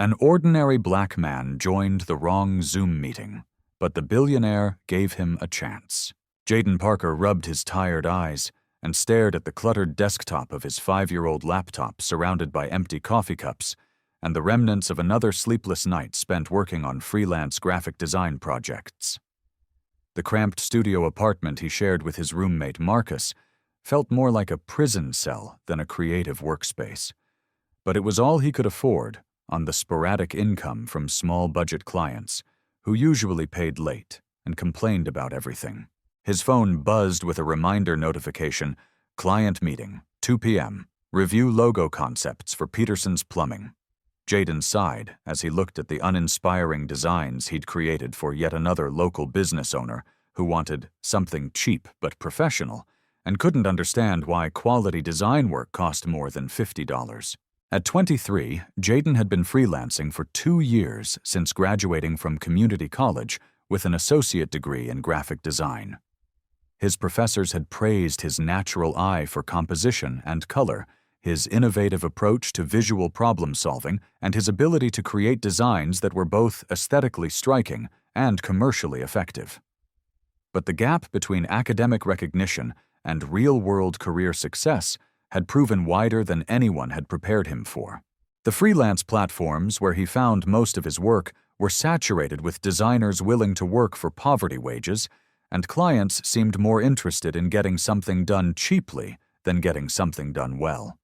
An ordinary black man joined the wrong Zoom meeting, but the billionaire gave him a chance. Jaden Parker rubbed his tired eyes and stared at the cluttered desktop of his 5-year-old laptop surrounded by empty coffee cups and the remnants of another sleepless night spent working on freelance graphic design projects. The cramped studio apartment he shared with his roommate Marcus felt more like a prison cell than a creative workspace. But it was all he could afford on the sporadic income from small-budget clients who usually paid late and complained about everything. His phone buzzed with a reminder notification, "Client meeting, 2 p.m. Review logo concepts for Peterson's Plumbing." Jaden sighed as he looked at the uninspiring designs he'd created for yet another local business owner who wanted something cheap but professional and couldn't understand why quality design work cost more than $50. At 23, Jaden had been freelancing for 2 years since graduating from community college with an associate degree in graphic design. His professors had praised his natural eye for composition and color, his innovative approach to visual problem-solving, and his ability to create designs that were both aesthetically striking and commercially effective. But the gap between academic recognition and real-world career success had proven wider than anyone had prepared him for. The freelance platforms where he found most of his work were saturated with designers willing to work for poverty wages, and clients seemed more interested in getting something done cheaply than getting something done well.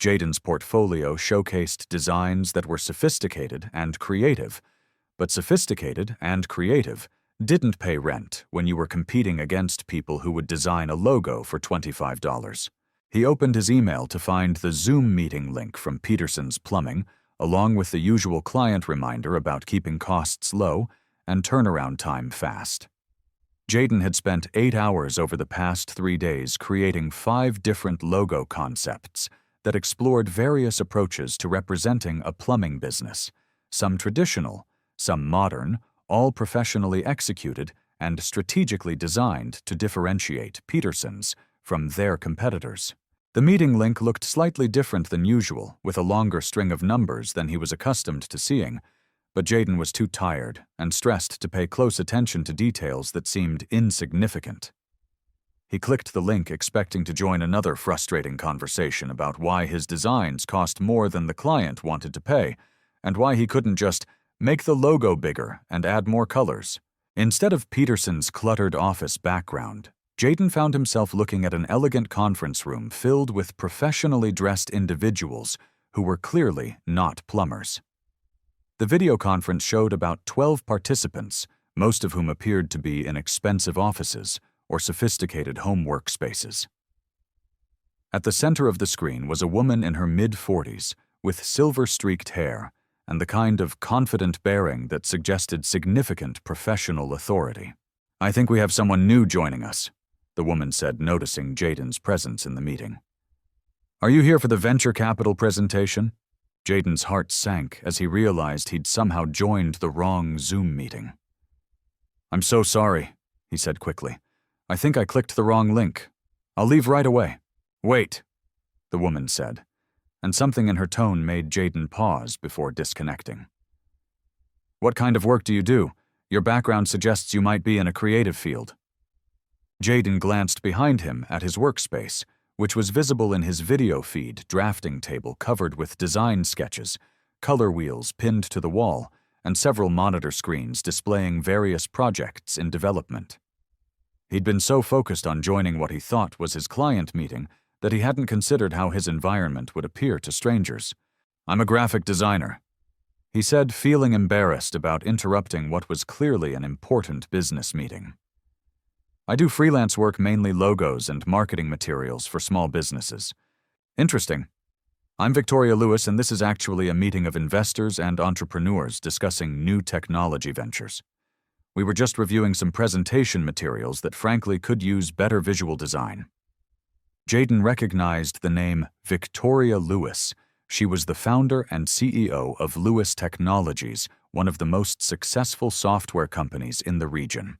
Jaden's portfolio showcased designs that were sophisticated and creative, but sophisticated and creative didn't pay rent when you were competing against people who would design a logo for $25. He opened his email to find the Zoom meeting link from Peterson's Plumbing, along with the usual client reminder about keeping costs low and turnaround time fast. Jaden had spent 8 hours over the past 3 days creating 5 different logo concepts that explored various approaches to representing a plumbing business, some traditional, some modern, all professionally executed and strategically designed to differentiate Peterson's from their competitors. The meeting link looked slightly different than usual, with a longer string of numbers than he was accustomed to seeing, but Jaden was too tired and stressed to pay close attention to details that seemed insignificant. He clicked the link expecting to join another frustrating conversation about why his designs cost more than the client wanted to pay, and why he couldn't just make the logo bigger and add more colors. Instead of Peterson's cluttered office background, Jaden found himself looking at an elegant conference room filled with professionally dressed individuals who were clearly not plumbers. The video conference showed about 12 participants, most of whom appeared to be in expensive offices or sophisticated home workspaces. At the center of the screen was a woman in her mid-40s with silver-streaked hair and the kind of confident bearing that suggested significant professional authority. "I think we have someone new joining us," the woman said, noticing Jaden's presence in the meeting. "Are you here for the venture capital presentation?" Jaden's heart sank as he realized he'd somehow joined the wrong Zoom meeting. "I'm so sorry," he said quickly. "I think I clicked the wrong link. I'll leave right away." "Wait," the woman said, and something in her tone made Jaden pause before disconnecting. "What kind of work do you do? Your background suggests you might be in a creative field." Jaden glanced behind him at his workspace, which was visible in his video feed drafting table covered with design sketches, color wheels pinned to the wall, and several monitor screens displaying various projects in development. He'd been so focused on joining what he thought was his client meeting that he hadn't considered how his environment would appear to strangers. "I'm a graphic designer," he said, feeling embarrassed about interrupting what was clearly an important business meeting. "I do freelance work, mainly logos and marketing materials for small businesses." "Interesting. I'm Victoria Lewis, and this is actually a meeting of investors and entrepreneurs discussing new technology ventures. We were just reviewing some presentation materials that frankly could use better visual design." Jaden recognized the name Victoria Lewis. She was the founder and CEO of Lewis Technologies, one of the most successful software companies in the region.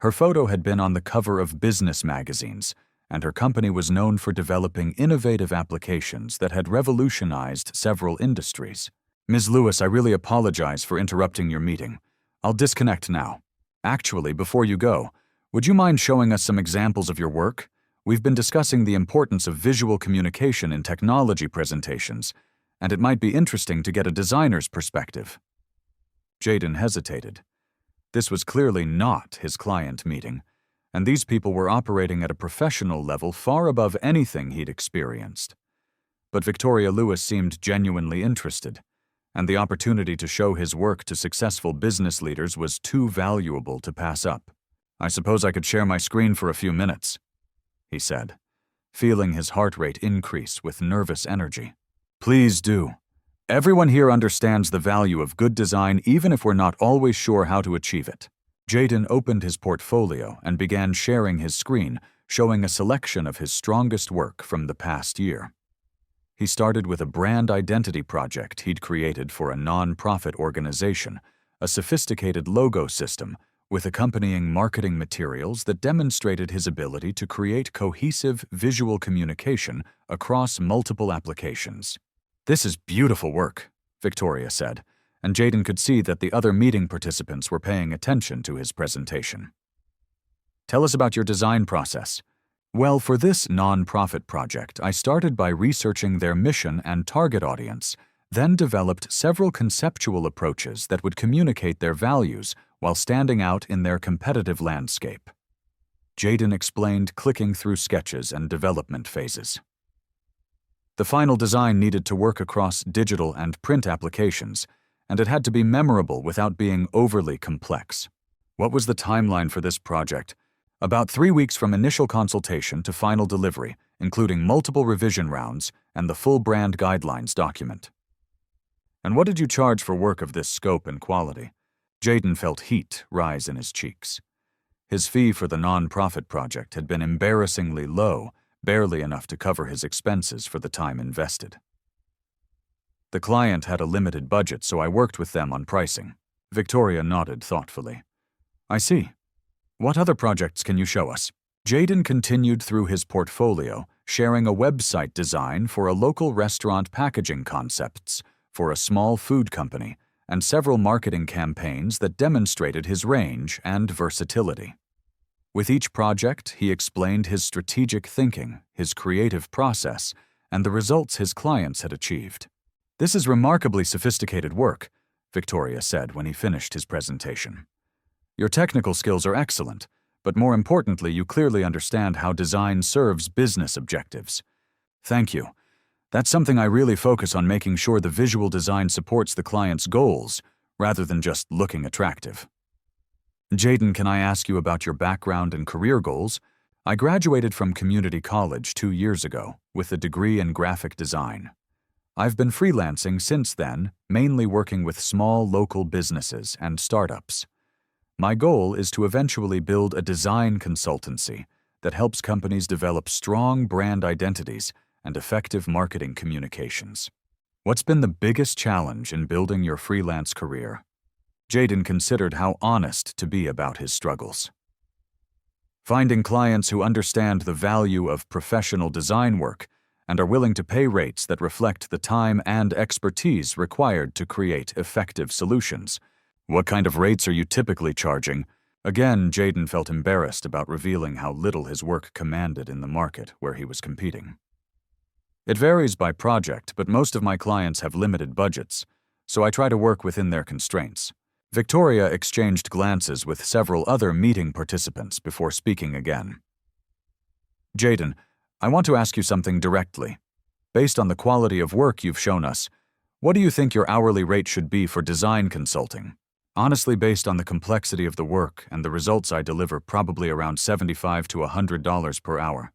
Her photo had been on the cover of business magazines, and her company was known for developing innovative applications that had revolutionized several industries. Ms. Lewis, I really apologize for interrupting your meeting. I'll disconnect now. Actually, before you go, would you mind showing us some examples of your work? We've been discussing the importance of visual communication in technology presentations, and it might be interesting to get a designer's perspective. Jaden hesitated. This was clearly not his client meeting, and these people were operating at a professional level far above anything he'd experienced. But Victoria Lewis seemed genuinely interested, and the opportunity to show his work to successful business leaders was too valuable to pass up. I suppose I could share my screen for a few minutes, he said, feeling his heart rate increase with nervous energy. Please do. Everyone here understands the value of good design even if we're not always sure how to achieve it. Jaden opened his portfolio and began sharing his screen, showing a selection of his strongest work from the past year. He started with a brand identity project he'd created for a non-profit organization, a sophisticated logo system with accompanying marketing materials that demonstrated his ability to create cohesive visual communication across multiple applications. This is beautiful work, Victoria said, and Jaden could see that the other meeting participants were paying attention to his presentation. Tell us about your design process. Well, for this non-profit project, I started by researching their mission and target audience, then developed several conceptual approaches that would communicate their values while standing out in their competitive landscape. Jaden explained, clicking through sketches and development phases. The final design needed to work across digital and print applications, and it had to be memorable without being overly complex. What was the timeline for this project? About 3 weeks from initial consultation to final delivery, including multiple revision rounds and the full brand guidelines document. And what did you charge for work of this scope and quality? Jaden felt heat rise in his cheeks. His fee for the non-profit project had been embarrassingly low, barely enough to cover his expenses for the time invested. The client had a limited budget, so I worked with them on pricing. Victoria nodded thoughtfully. I see. What other projects can you show us? Jaden continued through his portfolio, sharing a website design for a local restaurant packaging concepts for a small food company and several marketing campaigns that demonstrated his range and versatility. With each project, he explained his strategic thinking, his creative process, and the results his clients had achieved. This is remarkably sophisticated work, Victoria said when he finished his presentation. Your technical skills are excellent, but more importantly, you clearly understand how design serves business objectives. Thank you. That's something I really focus on, making sure the visual design supports the client's goals, rather than just looking attractive. Jaden, can I ask you about your background and career goals? I graduated from community college 2 years ago with a degree in graphic design. I've been freelancing since then, mainly working with small local businesses and startups. My goal is to eventually build a design consultancy that helps companies develop strong brand identities and effective marketing communications. What's been the biggest challenge in building your freelance career? Jaden considered how honest to be about his struggles. Finding clients who understand the value of professional design work and are willing to pay rates that reflect the time and expertise required to create effective solutions. What kind of rates are you typically charging? Again, Jaden felt embarrassed about revealing how little his work commanded in the market where he was competing. It varies by project, but most of my clients have limited budgets, so I try to work within their constraints. Victoria exchanged glances with several other meeting participants before speaking again. Jaden, I want to ask you something directly. Based on the quality of work you've shown us, what do you think your hourly rate should be for design consulting? Honestly, based on the complexity of the work and the results I deliver, probably around $75 to $100 per hour.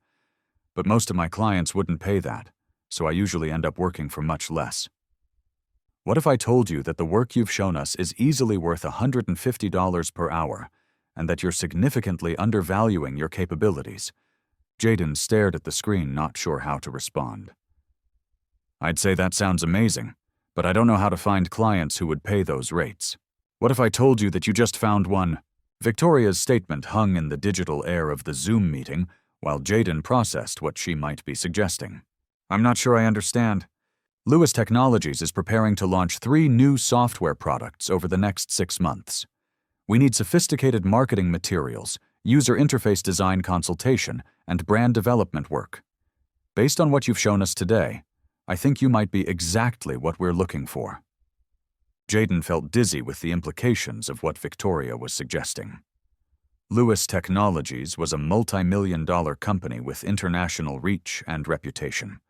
But most of my clients wouldn't pay that, so I usually end up working for much less. What if I told you that the work you've shown us is easily worth $150 per hour, and that you're significantly undervaluing your capabilities? Jaden stared at the screen, not sure how to respond. I'd say that sounds amazing, but I don't know how to find clients who would pay those rates. What if I told you that you just found one? Victoria's statement hung in the digital air of the Zoom meeting while Jaden processed what she might be suggesting. I'm not sure I understand. Lewis Technologies is preparing to launch 3 new software products over the next 6 months. We need sophisticated marketing materials, user interface design consultation, and brand development work. Based on what you've shown us today, I think you might be exactly what we're looking for. Jaden felt dizzy with the implications of what Victoria was suggesting. Lewis Technologies was a multi-million-dollar company with international reach and reputation.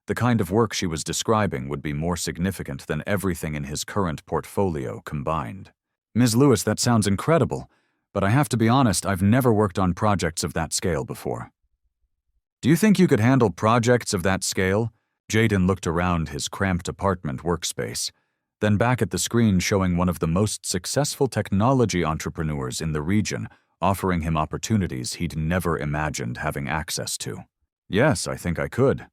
The kind of work she was describing would be more significant than everything in his current portfolio combined. Ms. Lewis, that sounds incredible, but I have to be honest, I've never worked on projects of that scale before. Do you think you could handle projects of that scale? Jaden looked around his cramped apartment workspace, then back at the screen showing one of the most successful technology entrepreneurs in the region, offering him opportunities he'd never imagined having access to. Yes, I think I could.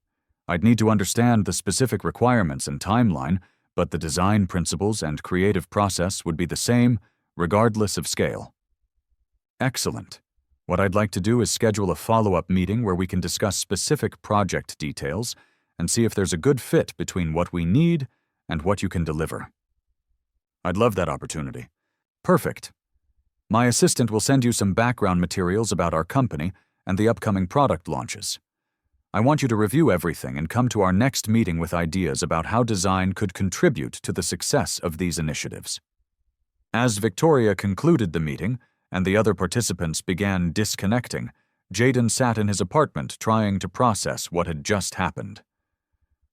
I'd need to understand the specific requirements and timeline, but the design principles and creative process would be the same, regardless of scale. Excellent. What I'd like to do is schedule a follow-up meeting where we can discuss specific project details and see if there's a good fit between what we need and what you can deliver. I'd love that opportunity. Perfect. My assistant will send you some background materials about our company and the upcoming product launches. I want you to review everything and come to our next meeting with ideas about how design could contribute to the success of these initiatives. As Victoria concluded the meeting and the other participants began disconnecting, Jaden sat in his apartment trying to process what had just happened.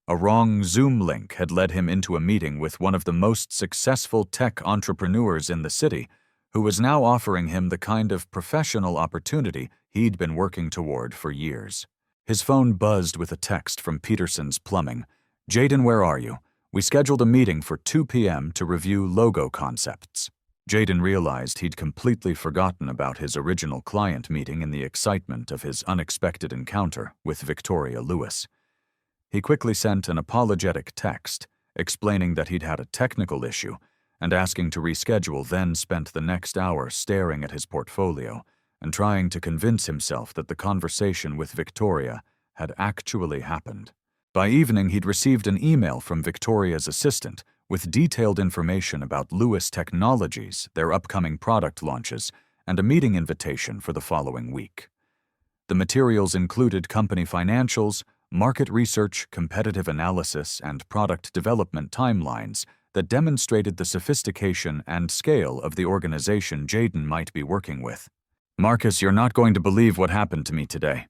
A wrong Zoom link had led him into a meeting with one of the most successful tech entrepreneurs in the city, who was now offering him the kind of professional opportunity he'd been working toward for years. His phone buzzed with a text from Peterson's Plumbing. "Jaden, where are you? We scheduled a meeting for 2 p.m. to review logo concepts." Jaden realized he'd completely forgotten about his original client meeting in the excitement of his unexpected encounter with Victoria Lewis. He quickly sent an apologetic text, explaining that he'd had a technical issue, and asking to reschedule, then spent the next hour staring at his portfolio and trying to convince himself that the conversation with Victoria had actually happened. By evening, he'd received an email from Victoria's assistant with detailed information about Lewis Technologies, their upcoming product launches, and a meeting invitation for the following week. The materials included company financials, market research, competitive analysis, and product development timelines that demonstrated the sophistication and scale of the organization Jaden might be working with. "Marcus, you're not going to believe what happened to me today,"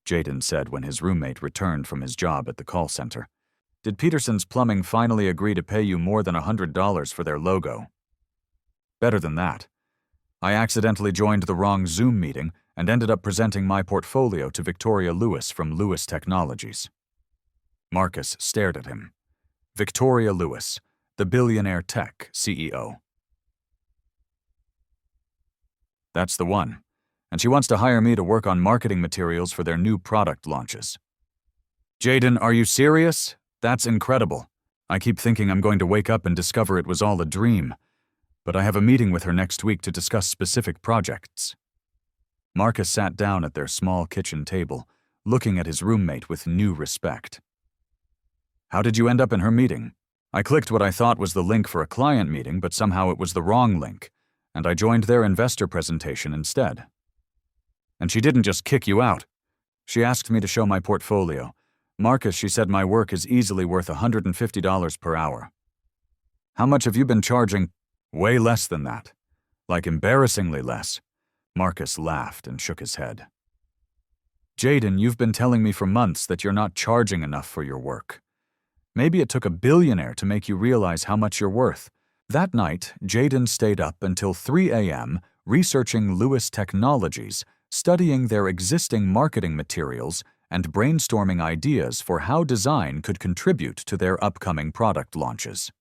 Jaden said when his roommate returned from his job at the call center. "Did Peterson's Plumbing finally agree to pay you more than $100 for their logo?" "Better than that. I accidentally joined the wrong Zoom meeting and ended up presenting my portfolio to Victoria Lewis from Lewis Technologies." Marcus stared at him. Victoria Lewis, the Billionaire tech CEO. "That's the one. And she wants to hire me to work on marketing materials for their new product launches." "Jaden, are you serious? That's incredible. I keep thinking I'm going to wake up and discover it was all a dream. But I have a meeting with her next week to discuss specific projects." Marcus sat down at their small kitchen table, looking at his roommate with new respect. "How did you end up in her meeting?" "I clicked what I thought was the link for a client meeting, but somehow it was the wrong link, and I joined their investor presentation instead." "And she didn't just kick you out. She asked me to show my portfolio. Marcus, she said my work is easily worth $150 per hour." "How much have you been charging?" "Way less than that. Like embarrassingly less." Marcus laughed and shook his head. "Jaden, you've been telling me for months that you're not charging enough for your work. Maybe it took a billionaire to make you realize how much you're worth." That night, Jaden stayed up until 3 a.m. researching Lewis Technologies, studying their existing marketing materials, and brainstorming ideas for how design could contribute to their upcoming product launches.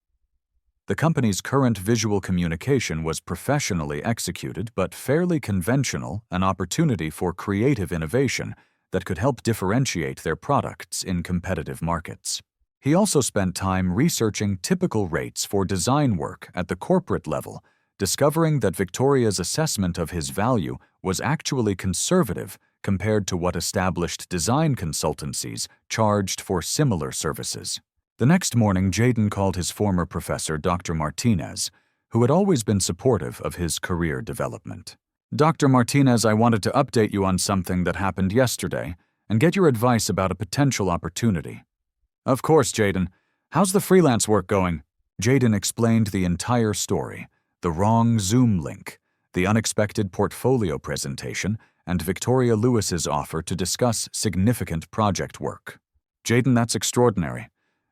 The company's current visual communication was professionally executed but fairly conventional, an opportunity for creative innovation that could help differentiate their products in competitive markets. He also spent time researching typical rates for design work at the corporate level, discovering that Victoria's assessment of his value was actually conservative compared to what established design consultancies charged for similar services. The next morning, Jaden called his former professor, Dr. Martinez, who had always been supportive of his career development. Dr. Martinez, I wanted to update you on something that happened yesterday and get your advice about a potential opportunity. Of course, Jaden. How's the freelance work going? Jaden explained the entire story, the wrong Zoom link, the unexpected portfolio presentation, and Victoria Lewis's offer to discuss significant project work. Jaden, that's extraordinary.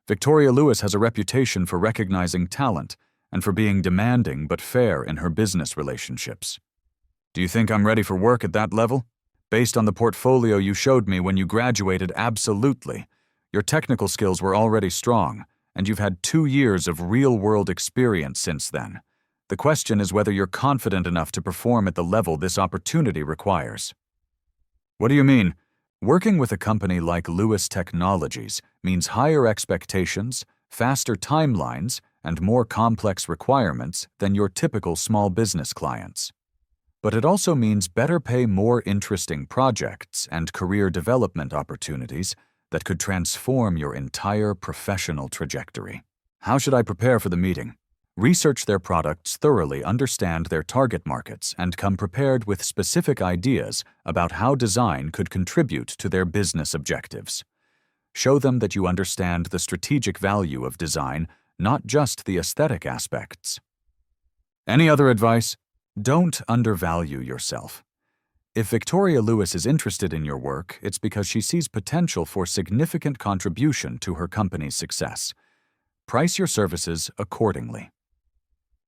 Victoria Lewis has a reputation for recognizing talent and for being demanding but fair in her business relationships. Do you think I'm ready for work at that level? Based on the portfolio you showed me when you graduated, absolutely. Your technical skills were already strong, and you've had 2 years of real-world experience since then. The question is whether you're confident enough to perform at the level this opportunity requires. What do you mean? Working with a company like Lewis Technologies means higher expectations, faster timelines, and more complex requirements than your typical small business clients. But it also means better pay, more interesting projects, and career development opportunities that could transform your entire professional trajectory. How should I prepare for the meeting? Research their products thoroughly, understand their target markets, and come prepared with specific ideas about how design could contribute to their business objectives. Show them that you understand the strategic value of design, not just the aesthetic aspects. Any other advice? Don't undervalue yourself. If Victoria Lewis is interested in your work, it's because she sees potential for significant contribution to her company's success. Price your services accordingly.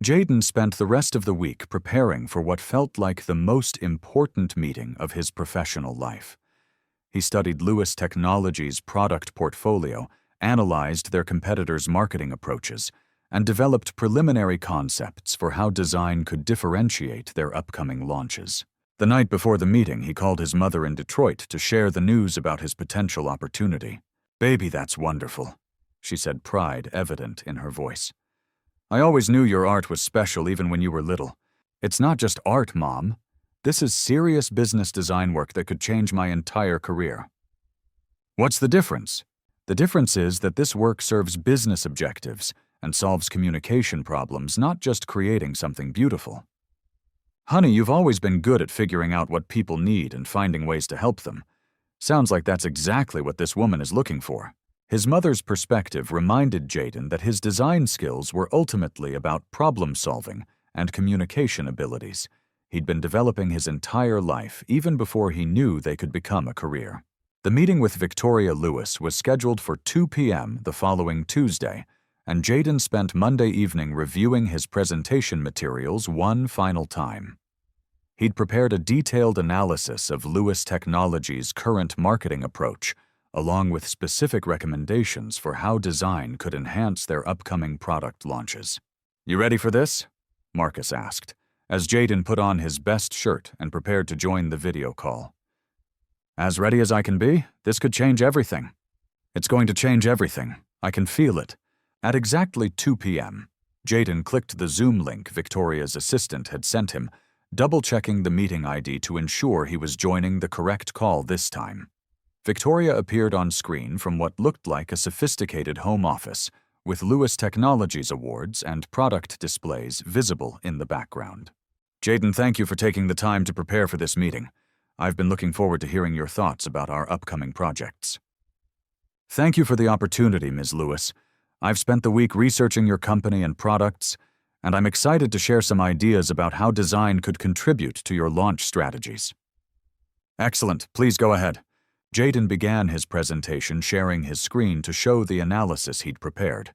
Jaden spent the rest of the week preparing for what felt like the most important meeting of his professional life. He studied Lewis Technologies' product portfolio, analyzed their competitors' marketing approaches, and developed preliminary concepts for how design could differentiate their upcoming launches. The night before the meeting, he called his mother in Detroit to share the news about his potential opportunity. "Baby, that's wonderful," she said, pride evident in her voice. "I always knew your art was special even when you were little. It's not just art, Mom. This is serious business design work that could change my entire career." "What's the difference?" "The difference is that this work serves business objectives and solves communication problems, not just creating something beautiful." "Honey, you've always been good at figuring out what people need and finding ways to help them. Sounds like that's exactly what this woman is looking for." His mother's perspective reminded Jaden that his design skills were ultimately about problem-solving and communication abilities. He'd been developing his entire life, even before he knew they could become a career. The meeting with Victoria Lewis was scheduled for 2 p.m. the following Tuesday, and Jaden spent Monday evening reviewing his presentation materials one final time. He'd prepared a detailed analysis of Lewis Technologies' current marketing approach, along with specific recommendations for how design could enhance their upcoming product launches. "You ready for this?" Marcus asked, as Jaden put on his best shirt and prepared to join the video call. "As ready as I can be. This could change everything." "It's going to change everything. I can feel it." At exactly 2 p.m., Jaden clicked the Zoom link Victoria's assistant had sent him, double-checking the meeting ID to ensure he was joining the correct call this time. Victoria appeared on screen from what looked like a sophisticated home office, with Lewis Technologies awards and product displays visible in the background. "Jaden, thank you for taking the time to prepare for this meeting. I've been looking forward to hearing your thoughts about our upcoming projects." "Thank you for the opportunity, Ms. Lewis. I've spent the week researching your company and products, and I'm excited to share some ideas about how design could contribute to your launch strategies." "Excellent. Please go ahead." Jaden began his presentation sharing his screen to show the analysis he'd prepared.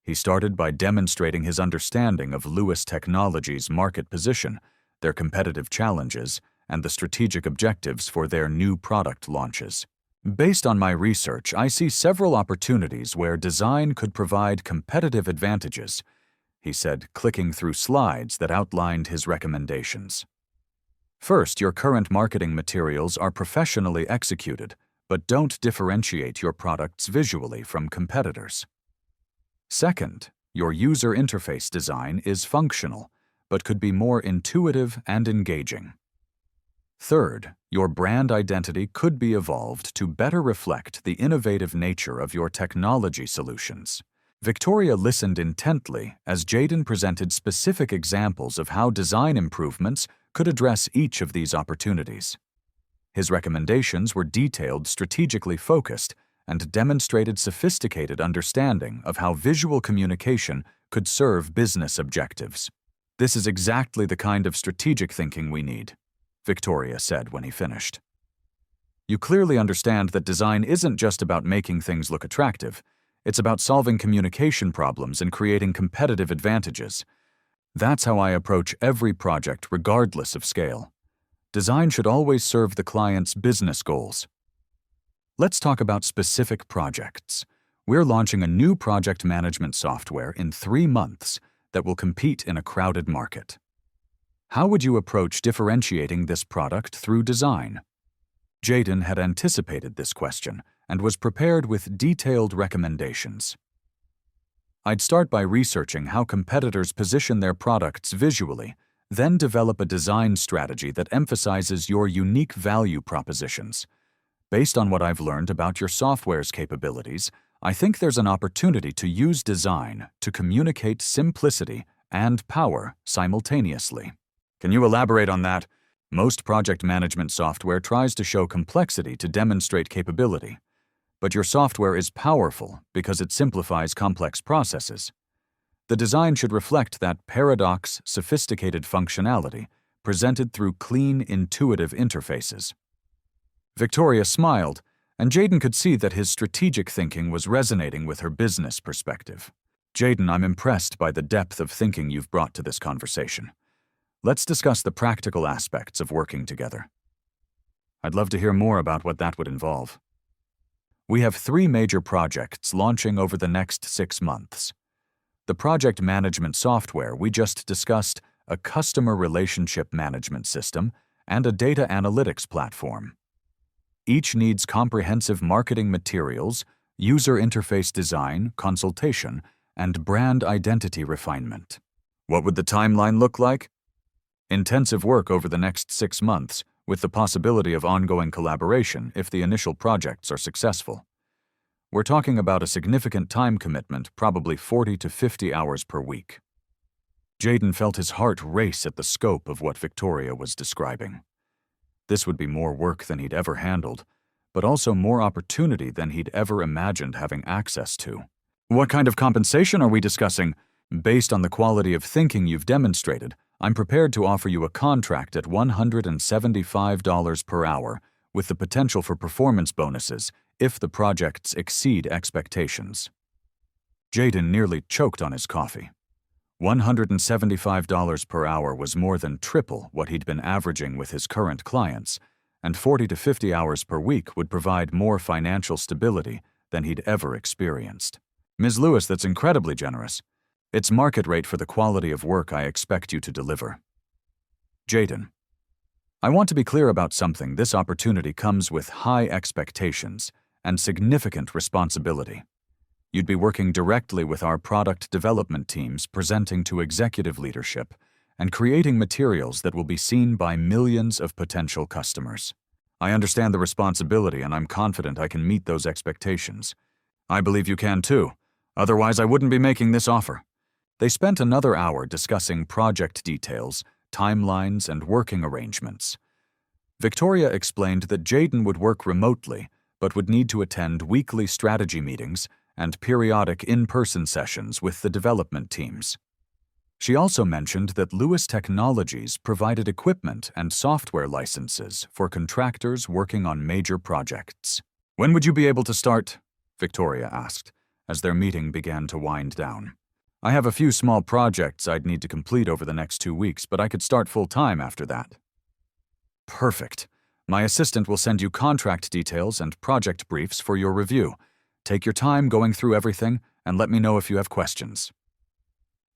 He started by demonstrating his understanding of Lewis Technologies' market position, their competitive challenges, and the strategic objectives for their new product launches. "Based on my research, I see several opportunities where design could provide competitive advantages," he said, clicking through slides that outlined his recommendations. "First, your current marketing materials are professionally executed, but don't differentiate your products visually from competitors. Second, your user interface design is functional, but could be more intuitive and engaging. Third, your brand identity could be evolved to better reflect the innovative nature of your technology solutions. Victoria listened intently as Jaden presented specific examples of how design improvements could address each of these opportunities. His recommendations were detailed, strategically focused, and demonstrated sophisticated understanding of how visual communication could serve business objectives. "This is exactly the kind of strategic thinking we need," Victoria said when he finished. "You clearly understand that design isn't just about making things look attractive. It's about solving communication problems and creating competitive advantages. That's how I approach every project, regardless of scale. Design should always serve the client's business goals." Let's talk about specific projects. We're launching a new project management software in 3 months that will compete in a crowded market. How would you approach differentiating this product through design? Jaden had anticipated this question and was prepared with detailed recommendations. "I'd start by researching how competitors position their products visually, then develop a design strategy that emphasizes your unique value propositions. Based on what I've learned about your software's capabilities, I think there's an opportunity to use design to communicate simplicity and power simultaneously." Can you elaborate on that? Most project management software tries to show complexity to demonstrate capability. But your software is powerful because it simplifies complex processes. The design should reflect that paradox, sophisticated functionality presented through clean, intuitive interfaces. Victoria smiled, and Jaden could see that his strategic thinking was resonating with her business perspective. "Jaden, I'm impressed by the depth of thinking you've brought to this conversation. Let's discuss the practical aspects of working together." "I'd love to hear more about what that would involve." "We have 3 major projects launching over the next 6 months. The project management software we just discussed, a customer relationship management system, and a data analytics platform. Each needs comprehensive marketing materials, user interface design, consultation, and brand identity refinement." What would the timeline look like? Intensive work over the next 6 months, with the possibility of ongoing collaboration if the initial projects are successful. We're talking about a significant time commitment, probably 40 to 50 hours per week. Jaden felt his heart race at the scope of what Victoria was describing. This would be more work than he'd ever handled, but also more opportunity than he'd ever imagined having access to. "What kind of compensation are we discussing? Based on the quality of thinking you've demonstrated, I'm prepared to offer you a contract at $175 per hour, with the potential for performance bonuses if the projects exceed expectations." Jaden nearly choked on his coffee. $175 per hour was more than triple what he'd been averaging with his current clients, and 40 to 50 hours per week would provide more financial stability than he'd ever experienced. "Ms. Lewis, that's incredibly generous. It's market rate for the quality of work I expect you to deliver." "Jaden, I want to be clear about something. This opportunity comes with high expectations and significant responsibility. You'd be working directly with our product development teams, presenting to executive leadership, and creating materials that will be seen by millions of potential customers. I understand the responsibility, and I'm confident I can meet those expectations. I believe you can too. Otherwise, I wouldn't be making this offer." They spent another hour discussing project details, timelines, and working arrangements. Victoria explained that Jaden would work remotely, but would need to attend weekly strategy meetings and periodic in-person sessions with the development teams. She also mentioned that Lewis Technologies provided equipment and software licenses for contractors working on major projects. "When would you be able to start?" Victoria asked, as their meeting began to wind down. "I have a few small projects I'd need to complete over the next 2 weeks, but I could start full-time after that." "Perfect. My assistant will send you contract details and project briefs for your review. Take your time going through everything and let me know if you have questions."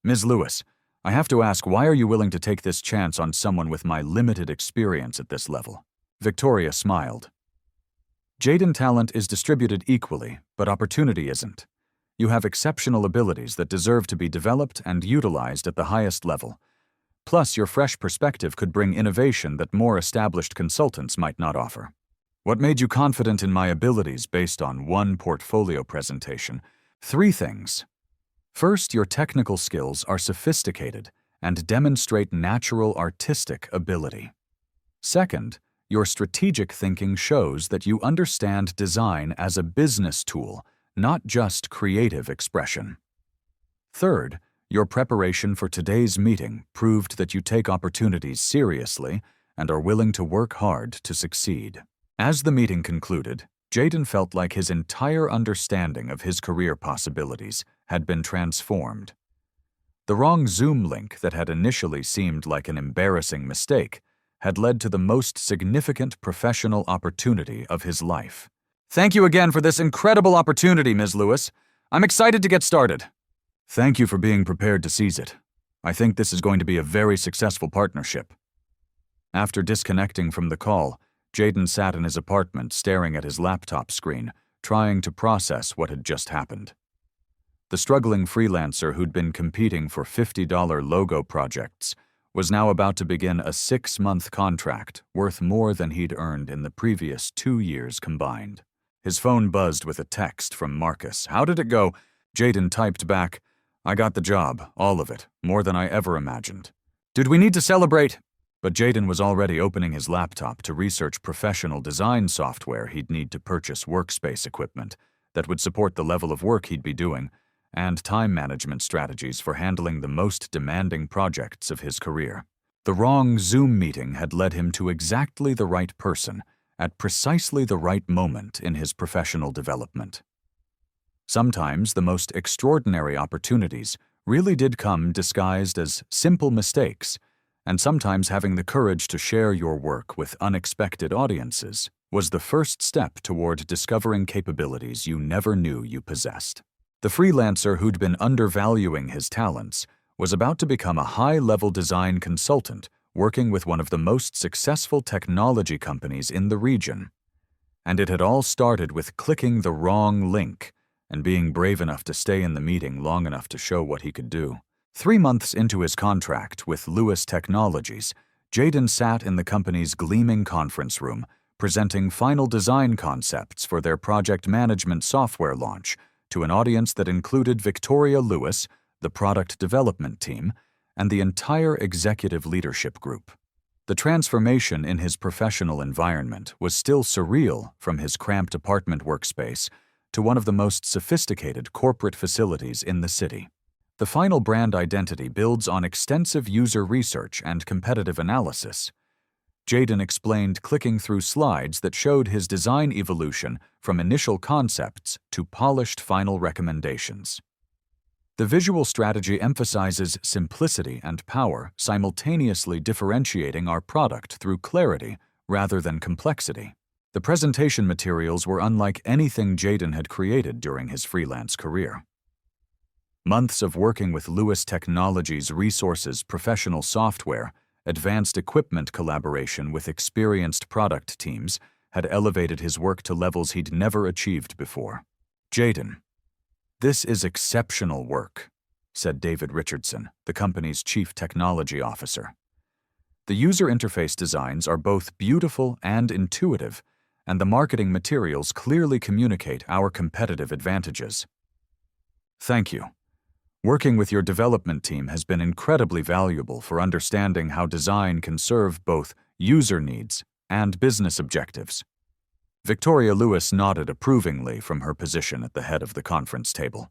"Ms. Lewis, I have to ask, why are you willing to take this chance on someone with my limited experience at this level?" Victoria smiled. "Jaden talent is distributed equally, but opportunity isn't. You have exceptional abilities that deserve to be developed and utilized at the highest level. Plus, your fresh perspective could bring innovation that more established consultants might not offer. What made you confident in my abilities based on one portfolio presentation? 3 things. First, your technical skills are sophisticated and demonstrate natural artistic ability. Second, your strategic thinking shows that you understand design as a business tool, not just creative expression. Third, your preparation for today's meeting proved that you take opportunities seriously and are willing to work hard to succeed. As the meeting concluded, Jayden felt like his entire understanding of his career possibilities had been transformed. The wrong Zoom link that had initially seemed like an embarrassing mistake had led to the most significant professional opportunity of his life. Thank you again for this incredible opportunity, Ms. Lewis. I'm excited to get started. Thank you for being prepared to seize it. I think this is going to be a very successful partnership. After disconnecting from the call, Jayden sat in his apartment staring at his laptop screen, trying to process what had just happened. The struggling freelancer who'd been competing for $50 logo projects was now about to begin a 6-month contract worth more than he'd earned in the previous 2 years combined. His phone buzzed with a text from Marcus. How did it go? Jayden typed back, I got the job, all of it, more than I ever imagined. Did we need to celebrate? But Jayden was already opening his laptop to research professional design software he'd need to purchase workspace equipment that would support the level of work he'd be doing, and time management strategies for handling the most demanding projects of his career. The wrong Zoom meeting had led him to exactly the right person at precisely the right moment in his professional development. Sometimes the most extraordinary opportunities really did come disguised as simple mistakes, and sometimes having the courage to share your work with unexpected audiences was the first step toward discovering capabilities you never knew you possessed. The freelancer who'd been undervaluing his talents was about to become a high-level design consultant working with one of the most successful technology companies in the region. And it had all started with clicking the wrong link and being brave enough to stay in the meeting long enough to show what he could do. 3 months into his contract with Lewis Technologies, Jayden sat in the company's gleaming conference room, presenting final design concepts for their project management software launch to an audience that included Victoria Lewis, the product development team, and the entire executive leadership group. The transformation in his professional environment was still surreal, from his cramped apartment workspace to one of the most sophisticated corporate facilities in the city. The final brand identity builds on extensive user research and competitive analysis. Jayden explained, clicking through slides that showed his design evolution from initial concepts to polished final recommendations. The visual strategy emphasizes simplicity and power, simultaneously differentiating our product through clarity rather than complexity. The presentation materials were unlike anything Jayden had created during his freelance career. Months of working with Lewis Technologies resources professional software, advanced equipment collaboration with experienced product teams had elevated his work to levels he'd never achieved before. Jayden, this is exceptional work, said David Richardson, the company's chief technology officer. The user interface designs are both beautiful and intuitive, and the marketing materials clearly communicate our competitive advantages. Thank you. Working with your development team has been incredibly valuable for understanding how design can serve both user needs and business objectives. Victoria Lewis nodded approvingly from her position at the head of the conference table.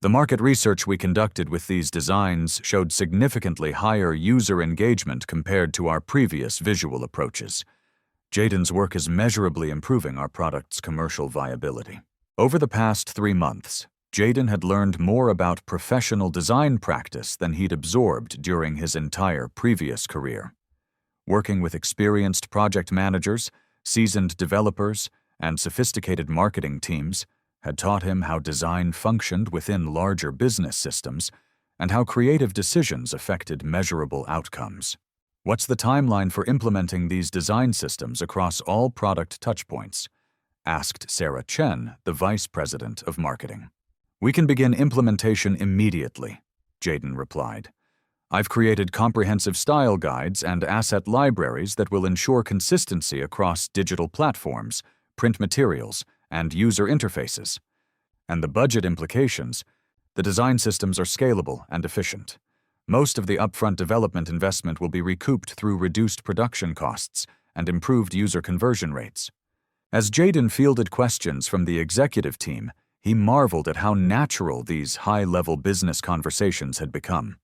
The market research we conducted with these designs showed significantly higher user engagement compared to our previous visual approaches. Jayden's work is measurably improving our product's commercial viability. Over the past 3 months, Jayden had learned more about professional design practice than he'd absorbed during his entire previous career. Working with experienced project managers, seasoned developers, and sophisticated marketing teams had taught him how design functioned within larger business systems and how creative decisions affected measurable outcomes. What's the timeline for implementing these design systems across all product touchpoints? Asked Sarah Chen, the vice president of marketing. We can begin implementation immediately, Jayden replied. I've created comprehensive style guides and asset libraries that will ensure consistency across digital platforms, print materials, and user interfaces. And the budget implications: the design systems are scalable and efficient. Most of the upfront development investment will be recouped through reduced production costs and improved user conversion rates. As Jaden fielded questions from the executive team, he marveled at how natural these high-level business conversations had become.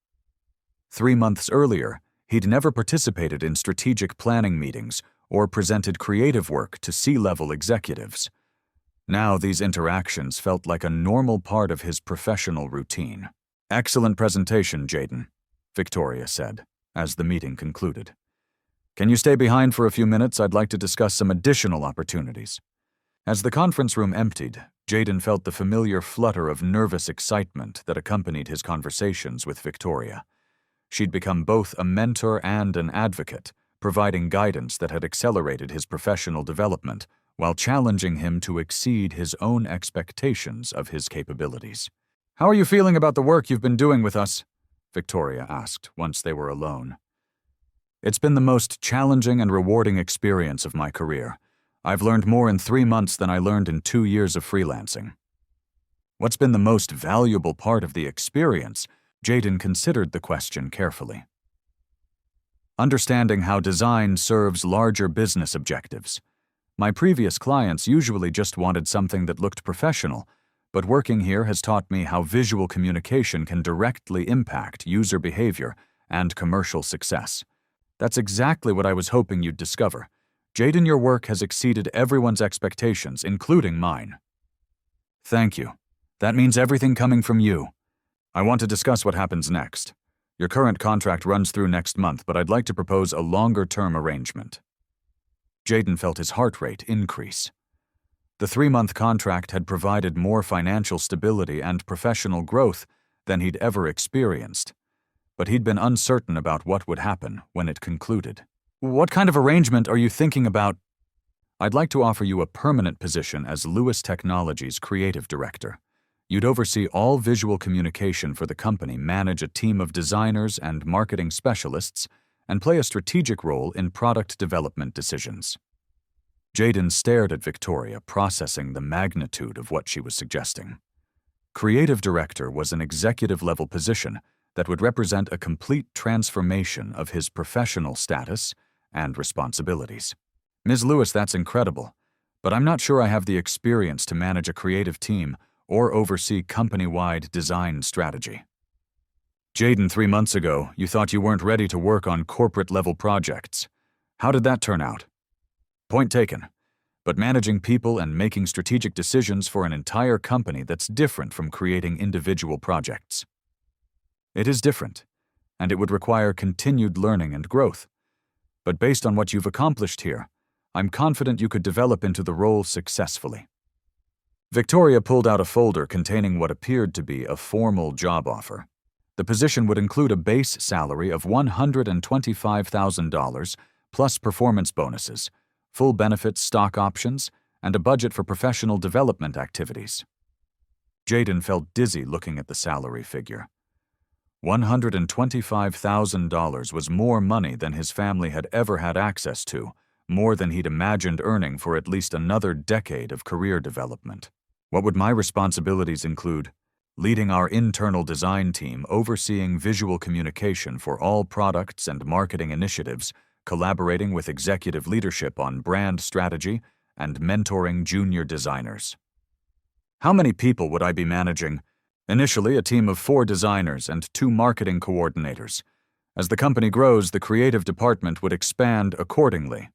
3 months earlier, he'd never participated in strategic planning meetings or presented creative work to C-level executives. Now these interactions felt like a normal part of his professional routine. "Excellent presentation, Jaden," Victoria said, as the meeting concluded. "Can you stay behind for a few minutes? I'd like to discuss some additional opportunities." As the conference room emptied, Jaden felt the familiar flutter of nervous excitement that accompanied his conversations with Victoria. She'd become both a mentor and an advocate, providing guidance that had accelerated his professional development while challenging him to exceed his own expectations of his capabilities. "How are you feeling about the work you've been doing with us?" Victoria asked once they were alone. "It's been the most challenging and rewarding experience of my career. I've learned more in 3 months than I learned in 2 years of freelancing." What's been the most valuable part of the experience? Jaden considered the question carefully. "Understanding how design serves larger business objectives. My previous clients usually just wanted something that looked professional, but working here has taught me how visual communication can directly impact user behavior and commercial success. That's exactly what I was hoping you'd discover. Jaden, your work has exceeded everyone's expectations, including mine." "Thank you. That means everything coming from you. I want to discuss what happens next. Your current contract runs through next month, but I'd like to propose a longer-term arrangement." Jaden felt his heart rate increase. The 3-month contract had provided more financial stability and professional growth than he'd ever experienced, but he'd been uncertain about what would happen when it concluded. "What kind of arrangement are you thinking about?" "I'd like to offer you a permanent position as Lewis Technologies Creative Director. You'd oversee all visual communication for the company, manage a team of designers and marketing specialists, and play a strategic role in product development decisions." Jaden stared at Victoria, processing the magnitude of what she was suggesting. Creative Director was an executive-level position that would represent a complete transformation of his professional status and responsibilities. "Ms. Lewis, that's incredible, but I'm not sure I have the experience to manage a creative team or oversee company-wide design strategy." "Jaden, 3 months ago, you thought you weren't ready to work on corporate-level projects. How did that turn out?" "Point taken. But managing people and making strategic decisions for an entire company, that's different from creating individual projects." "It is different, and it would require continued learning and growth. But based on what you've accomplished here, I'm confident you could develop into the role successfully." Victoria pulled out a folder containing what appeared to be a formal job offer. The position would include a base salary of $125,000 plus performance bonuses, full benefits, stock options, and a budget for professional development activities. Jaden felt dizzy looking at the salary figure. $125,000 was more money than his family had ever had access to, more than he'd imagined earning for at least another decade of career development. "What would my responsibilities include?" "Leading our internal design team, overseeing visual communication for all products and marketing initiatives, collaborating with executive leadership on brand strategy, and mentoring junior designers." "How many people would I be managing?" "Initially, a team of 4 designers and 2 marketing coordinators. As the company grows, the creative department would expand accordingly."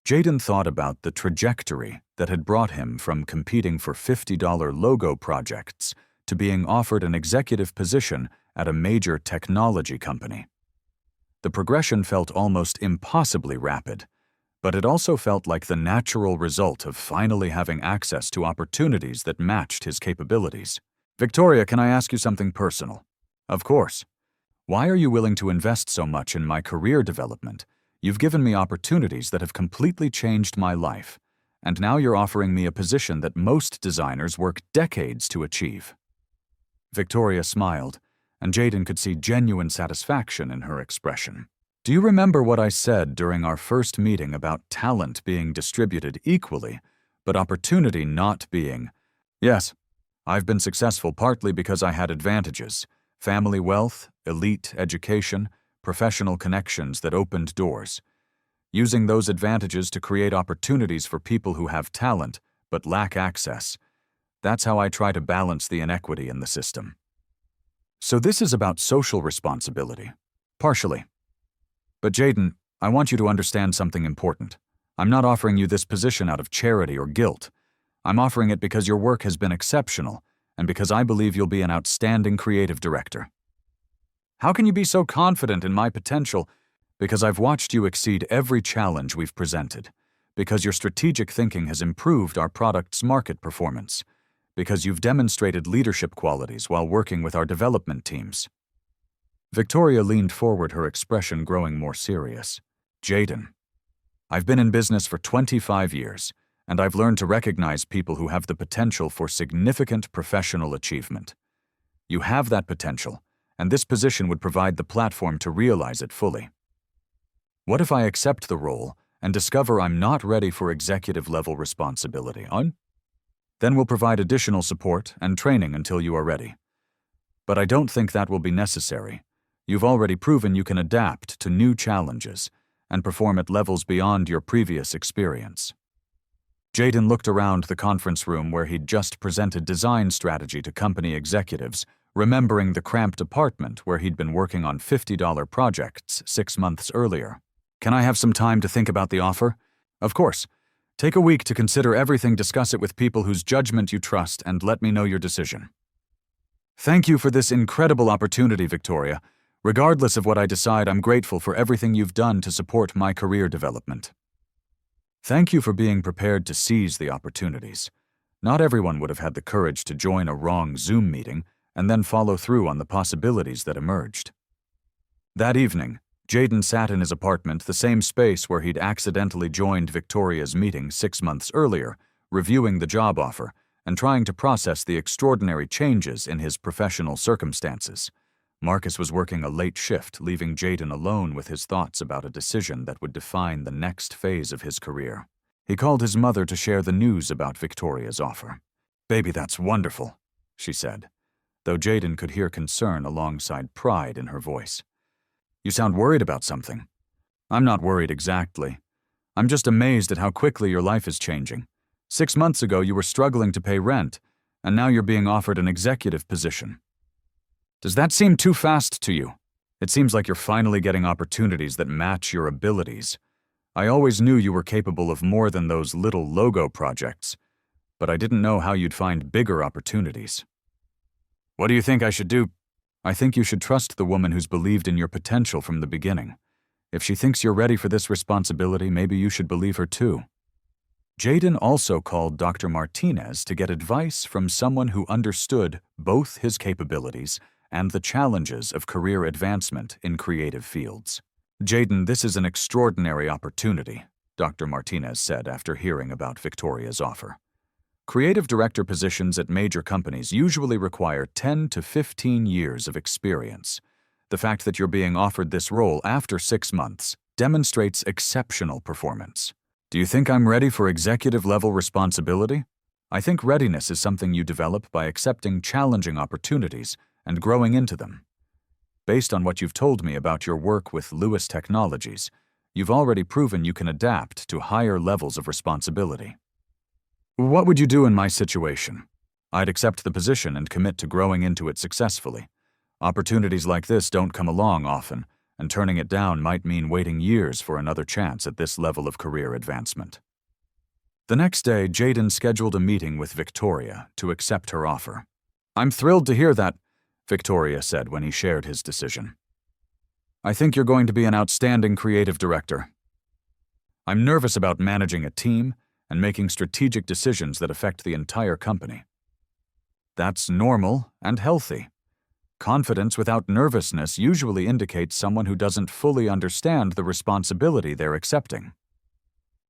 Jaden thought about the trajectory that had brought him from competing for $50 logo projects to being offered an executive position at a major technology company. The progression felt almost impossibly rapid, but it also felt like the natural result of finally having access to opportunities that matched his capabilities. "Victoria, can I ask you something personal?" "Of course." "Why are you willing to invest so much in my career development? You've given me opportunities that have completely changed my life, and now you're offering me a position that most designers work decades to achieve." Victoria smiled, and Jaden could see genuine satisfaction in her expression. Do you remember what I said during our first meeting about talent being distributed equally, but opportunity not being? Yes, I've been successful partly because I had advantages: family wealth, elite education, professional connections that opened doors. Using those advantages to create opportunities for people who have talent but lack access. That's how I try to balance the inequity in the system. So this is about social responsibility. Partially. But Jaden, I want you to understand something important. I'm not offering you this position out of charity or guilt. I'm offering it because your work has been exceptional, and because I believe you'll be an outstanding creative director. How can you be so confident in my potential? Because I've watched you exceed every challenge we've presented. Because your strategic thinking has improved our product's market performance. Because you've demonstrated leadership qualities while working with our development teams. Victoria leaned forward, her expression growing more serious. Jaden, I've been in business for 25 years, and I've learned to recognize people who have the potential for significant professional achievement. You have that potential, and this position would provide the platform to realize it fully. What if I accept the role and discover I'm not ready for executive-level responsibility? Then we'll provide additional support and training until you are ready. But I don't think that will be necessary. You've already proven you can adapt to new challenges and perform at levels beyond your previous experience. Jaden looked around the conference room where he'd just presented design strategy to company executives, remembering the cramped apartment where he'd been working on $50 projects 6 months earlier. Can I have some time to think about the offer? Of course. Take a week to consider everything, discuss it with people whose judgment you trust, and let me know your decision. Thank you for this incredible opportunity, Victoria. Regardless of what I decide, I'm grateful for everything you've done to support my career development. Thank you for being prepared to seize the opportunities. Not everyone would have had the courage to join a wrong Zoom meeting and then follow through on the possibilities that emerged. That evening, Jaden sat in his apartment, the same space where he'd accidentally joined Victoria's meeting 6 months earlier, reviewing the job offer and trying to process the extraordinary changes in his professional circumstances. Marcus was working a late shift, leaving Jaden alone with his thoughts about a decision that would define the next phase of his career. He called his mother to share the news about Victoria's offer. "Baby, that's wonderful," she said, though Jaden could hear concern alongside pride in her voice. "You sound worried about something." "I'm not worried exactly. I'm just amazed at how quickly your life is changing. 6 months ago you were struggling to pay rent, and now you're being offered an executive position. Does that seem too fast to you? It seems like you're finally getting opportunities that match your abilities. I always knew you were capable of more than those little logo projects, but I didn't know how you'd find bigger opportunities." "What do you think I should do?" "I think you should trust the woman who's believed in your potential from the beginning. If she thinks you're ready for this responsibility, maybe you should believe her too." Jaden also called Dr. Martinez to get advice from someone who understood both his capabilities and the challenges of career advancement in creative fields. "Jaden, this is an extraordinary opportunity," Dr. Martinez said after hearing about Victoria's offer. "Creative director positions at major companies usually require 10 to 15 years of experience. The fact that you're being offered this role after 6 months demonstrates exceptional performance. Do you think I'm ready for executive-level responsibility? I think readiness is something you develop by accepting challenging opportunities and growing into them. Based on what you've told me about your work with Lewis Technologies, you've already proven you can adapt to higher levels of responsibility." "What would you do in my situation?" "I'd accept the position and commit to growing into it successfully. Opportunities like this don't come along often, and turning it down might mean waiting years for another chance at this level of career advancement." The next day, Jaden scheduled a meeting with Victoria to accept her offer. "I'm thrilled to hear that," Victoria said when he shared his decision. "I think you're going to be an outstanding creative director. I'm nervous about managing a team and making strategic decisions that affect the entire company." "That's normal and healthy. Confidence without nervousness usually indicates someone who doesn't fully understand the responsibility they're accepting."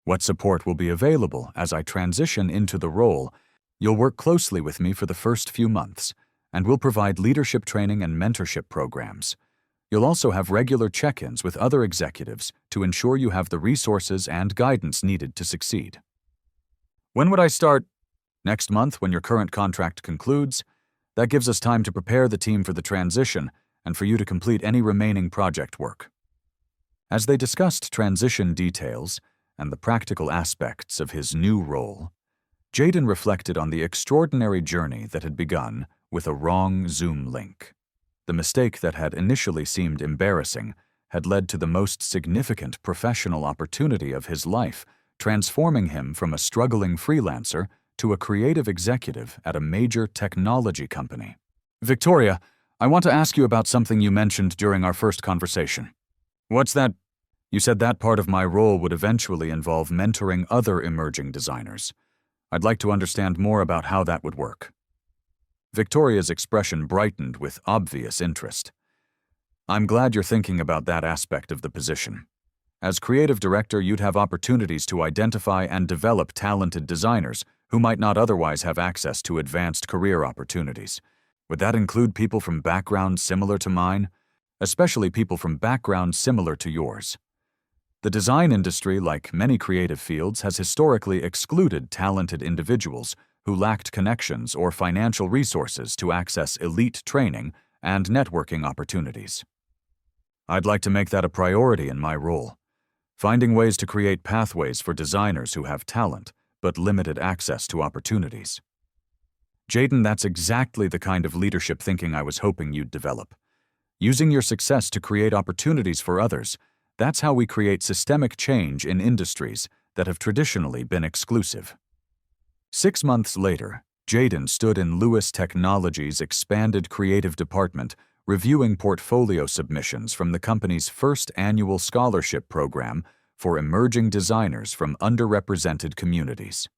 "What support will be available as I transition into the role? You'll work closely with me for the first few months, and we'll provide leadership training and mentorship programs. You'll also have regular check-ins with other executives to ensure you have the resources and guidance needed to succeed. When would I start? Next month, when your current contract concludes. That gives us time to prepare the team for the transition and for you to complete any remaining project work. As they discussed transition details and the practical aspects of his new role, Jayden reflected on the extraordinary journey that had begun with a wrong Zoom link. The mistake that had initially seemed embarrassing had led to the most significant professional opportunity of his life, transforming him from a struggling freelancer to a creative executive at a major technology company. Victoria, I want to ask you about something you mentioned during our first conversation. What's that? You said that part of my role would eventually involve mentoring other emerging designers. I'd like to understand more about how that would work. Victoria's expression brightened with obvious interest. I'm glad you're thinking about that aspect of the position. As creative director, you'd have opportunities to identify and develop talented designers who might not otherwise have access to advanced career opportunities. Would that include people from backgrounds similar to mine? Especially people from backgrounds similar to yours. The design industry, like many creative fields, has historically excluded talented individuals who lacked connections or financial resources to access elite training and networking opportunities. I'd like to make that a priority in my role, finding ways to create pathways for designers who have talent but limited access to opportunities. Jayden, that's exactly the kind of leadership thinking I was hoping you'd develop. Using your success to create opportunities for others, that's how we create systemic change in industries that have traditionally been exclusive. 6 months later, Jayden stood in Lewis Technologies' expanded creative department reviewing portfolio submissions from the company's first annual scholarship program for emerging designers from underrepresented communities.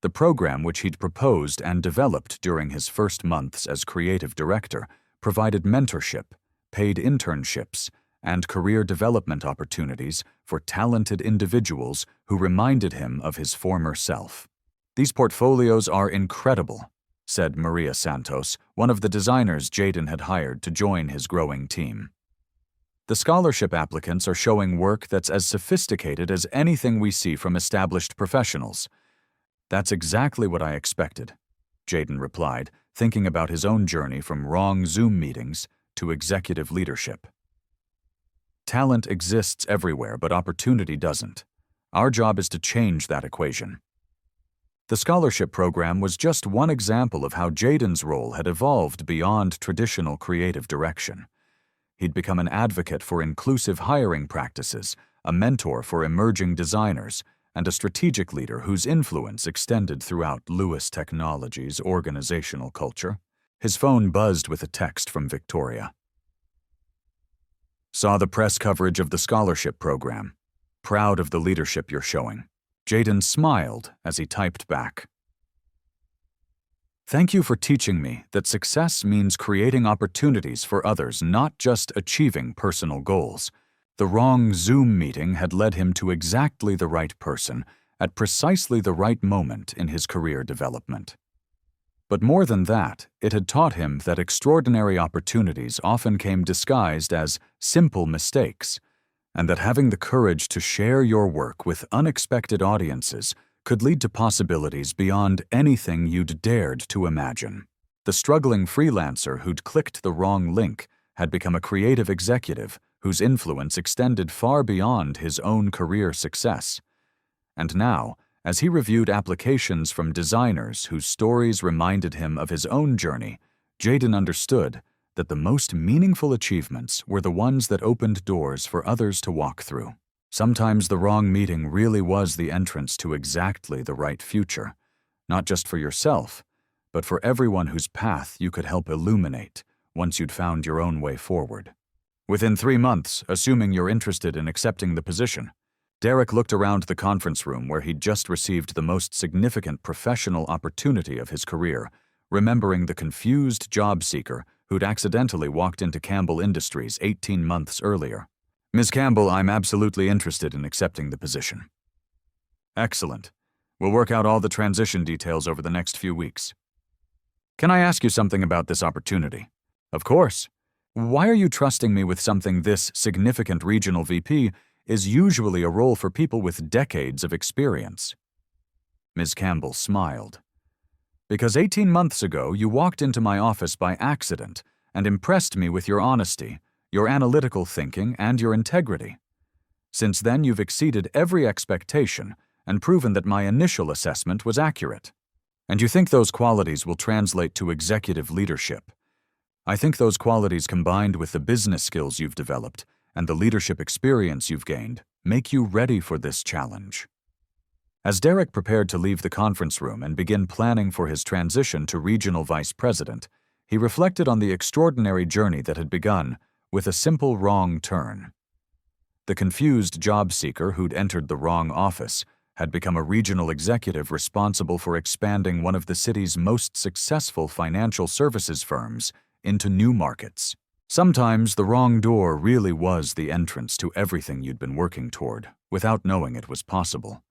The program, which he'd proposed and developed during his first months as creative director, provided mentorship, paid internships, and career development opportunities for talented individuals who reminded him of his former self. These portfolios are incredible, said Maria Santos, one of the designers Jayden had hired to join his growing team. The scholarship applicants are showing work that's as sophisticated as anything we see from established professionals. That's exactly what I expected, Jayden replied, thinking about his own journey from wrong Zoom meetings to executive leadership. Talent exists everywhere, but opportunity doesn't. Our job is to change that equation. The scholarship program was just one example of how Jayden's role had evolved beyond traditional creative direction. He'd become an advocate for inclusive hiring practices, a mentor for emerging designers, and a strategic leader whose influence extended throughout Lewis Technologies' organizational culture. His phone buzzed with a text from Victoria. Saw the press coverage of the scholarship program. Proud of the leadership you're showing. Jayden smiled as he typed back. Thank you for teaching me that success means creating opportunities for others, not just achieving personal goals. The wrong Zoom meeting had led him to exactly the right person at precisely the right moment in his career development. But more than that, it had taught him that extraordinary opportunities often came disguised as simple mistakes, and that having the courage to share your work with unexpected audiences could lead to possibilities beyond anything you'd dared to imagine. The struggling freelancer who'd clicked the wrong link had become a creative executive whose influence extended far beyond his own career success. And now, as he reviewed applications from designers whose stories reminded him of his own journey, Jayden understood that the most meaningful achievements were the ones that opened doors for others to walk through. Sometimes the wrong meeting really was the entrance to exactly the right future, not just for yourself, but for everyone whose path you could help illuminate once you'd found your own way forward. Within 3 months, assuming you're interested in accepting the position, Derek looked around the conference room where he'd just received the most significant professional opportunity of his career, remembering the confused job seeker who'd accidentally walked into Campbell Industries 18 months earlier. Ms. Campbell, I'm absolutely interested in accepting the position. Excellent. We'll work out all the transition details over the next few weeks. Can I ask you something about this opportunity? Of course. Why are you trusting me with something this significant regional VP is usually a role for people with decades of experience? Ms. Campbell smiled. Because 18 months ago, you walked into my office by accident and impressed me with your honesty, your analytical thinking, and your integrity. Since then, you've exceeded every expectation and proven that my initial assessment was accurate. And you think those qualities will translate to executive leadership. I think those qualities combined with the business skills you've developed and the leadership experience you've gained make you ready for this challenge. As Derek prepared to leave the conference room and begin planning for his transition to regional vice president, he reflected on the extraordinary journey that had begun with a simple wrong turn. The confused job seeker who'd entered the wrong office had become a regional executive responsible for expanding one of the city's most successful financial services firms into new markets. Sometimes the wrong door really was the entrance to everything you'd been working toward, without knowing it was possible.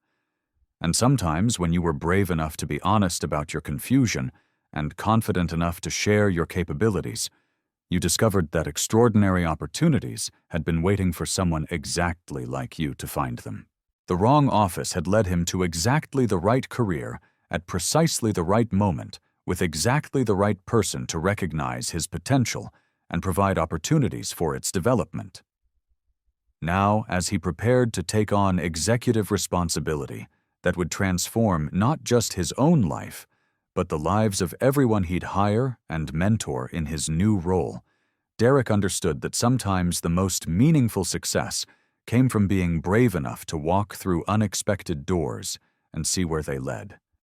And sometimes when you were brave enough to be honest about your confusion and confident enough to share your capabilities, you discovered that extraordinary opportunities had been waiting for someone exactly like you to find them. The wrong office had led him to exactly the right career at precisely the right moment with exactly the right person to recognize his potential and provide opportunities for its development. Now, as he prepared to take on executive responsibility that would transform not just his own life, but the lives of everyone he'd hire and mentor in his new role, Derek understood that sometimes the most meaningful success came from being brave enough to walk through unexpected doors and see where they led.